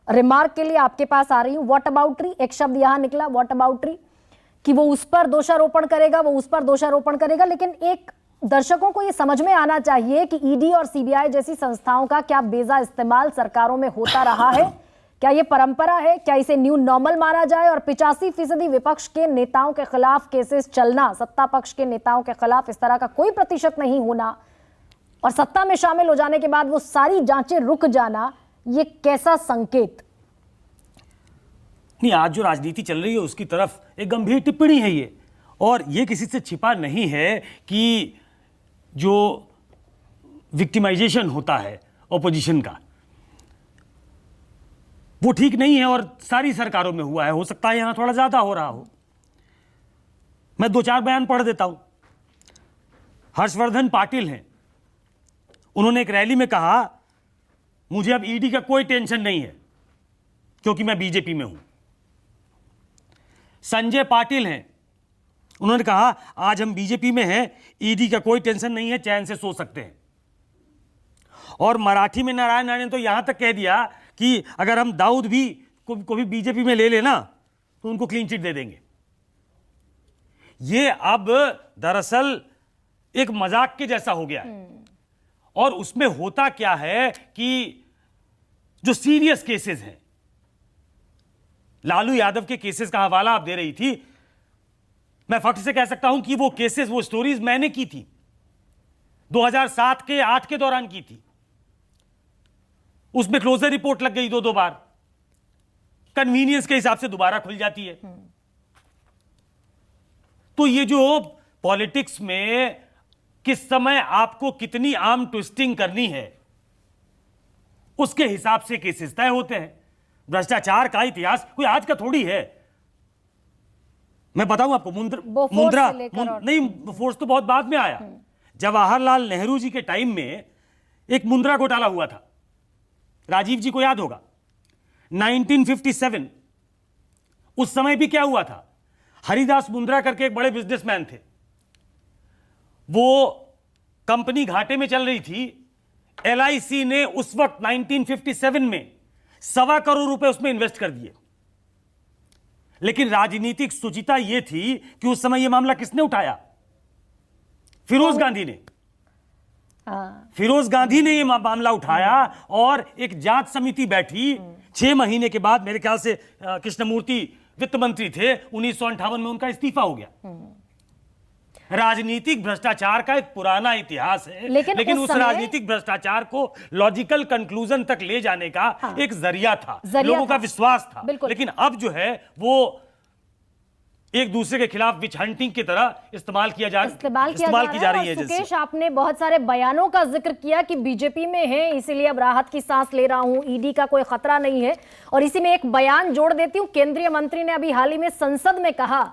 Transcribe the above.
Remark के लिए आपके पास आ रही हूं। व्हाट अबाउटरी, एक शब्द यहां निकला, व्हाट अबाउटरी, कि वो उस पर दोषारोपण करेगा, वो उस पर दोषारोपण करेगा। लेकिन एक दर्शकों को ये समझ में आना चाहिए कि ईडी और सीबीआई जैसी संस्थाओं का क्या बेजा इस्तेमाल सरकारों में होता रहा है? क्या ये परंपरा है? क्या इसे न्यू नॉर्मल माना जाए? और 85% विपक्ष के नेताओं के खिलाफ केसेस चलना, सत्ता पक्ष के नेताओं के खिलाफ इस तरह का कोई प्रतिशत नहीं होना और सत्ता में शामिल हो जाने के बाद वो सारी जांचें रुक जाना, ये कैसा संकेत? नहीं, आज जो राजनीति चल रही है उसकी तरफ एक गंभीर टिप्पणी है ये, और ये किसी से छिपा नहीं है कि जो विक्टिमाइजेशन होता है ऑपोजिशन का वो ठीक नहीं है और सारी सरकारों में हुआ है। हो सकता है यहां थोड़ा ज्यादा हो रहा हो। मैं 2-4 बयान पढ़ देता हूं। हर्षवर्धन पाटिल हैं, उन्होंने एक रैली में कहा, मुझे अब ईडी का कोई टेंशन नहीं है क्योंकि मैं बीजेपी में हूं। संजय पाटिल हैं, उन्होंने कहा, आज हम बीजेपी में हैं, ईडी का कोई टेंशन नहीं है, चैन से सो सकते हैं। और मराठी में नारायण राणे ने तो यहां तक कह दिया कि अगर हम दाऊद भी को भी बीजेपी में ले लेना तो उनको क्लीन चिट दे देंगे। ये अब दरअसल एक मजाक के जैसा हो गया है। और उसमें होता क्या है कि जो सीरियस केसेस हैं, लालू यादव के केसेस का हवाला आप दे रही थी, मैं फख्र से कह सकता हूं कि वो केसेस, वो स्टोरीज मैंने की थी, 2007 के 8 के दौरान की थी। उसमें क्लोजर रिपोर्ट लग गई 2-2 बार, कन्वीनियंस के हिसाब से दोबारा खुल जाती है। तो ये जो पॉलिटिक्स में किस समय आपको कितनी आर्म ट्विस्टिंग करनी है, उसके हिसाब से केसेस तय होते हैं। भ्रष्टाचार का इतिहास कोई आज का थोड़ी है। मैं बताऊं आपको, मुंद्रा नहीं, फोर्स तो बहुत बाद में आया। जवाहरलाल नेहरू जी के टाइम में एक मुंद्रा घोटाला हुआ था, राजीव जी को याद होगा, 1957। उस समय भी क्या हुआ था, हरिदास मुंद्रा करके एक बड़े बिजनेसमैन थे, वो कंपनी घाटे में चल रही थी। एलआईसी ने उस वक्त 1957 में 1.25 करोड़ रुपए उसमें इन्वेस्ट कर दिए। लेकिन राजनीतिक सुचिता यह थी कि उस समय यह मामला किसने उठाया? फिरोज गांधी ने। फिरोज गांधी ने यह मामला उठाया और एक जांच समिति बैठी। 6 महीने के बाद, मेरे ख्याल से कृष्णमूर्ति वित्त मंत्री थे, 1958 में उनका इस्तीफा हो गया। राजनीतिक भ्रष्टाचार का एक पुराना इतिहास है, लेकिन उस राजनीतिक भ्रष्टाचार को लॉजिकल कंक्लूजन तक ले जाने का एक जरिया था, लोगों का विश्वास था। लेकिन अब जो है वो एक दूसरे के खिलाफ विच हंटिंग की तरह इस्तेमाल की जा रही है। सुकेश, आपने बहुत सारे बयानों का जिक्र किया कि बीजेपी में है इसीलिए अब राहत की सांस ले रहा हूं, ईडी का कोई खतरा नहीं है। और इसी में एक बयान जोड़ देती हूं, केंद्रीय मंत्री ने अभी हाल ही में संसद में कहा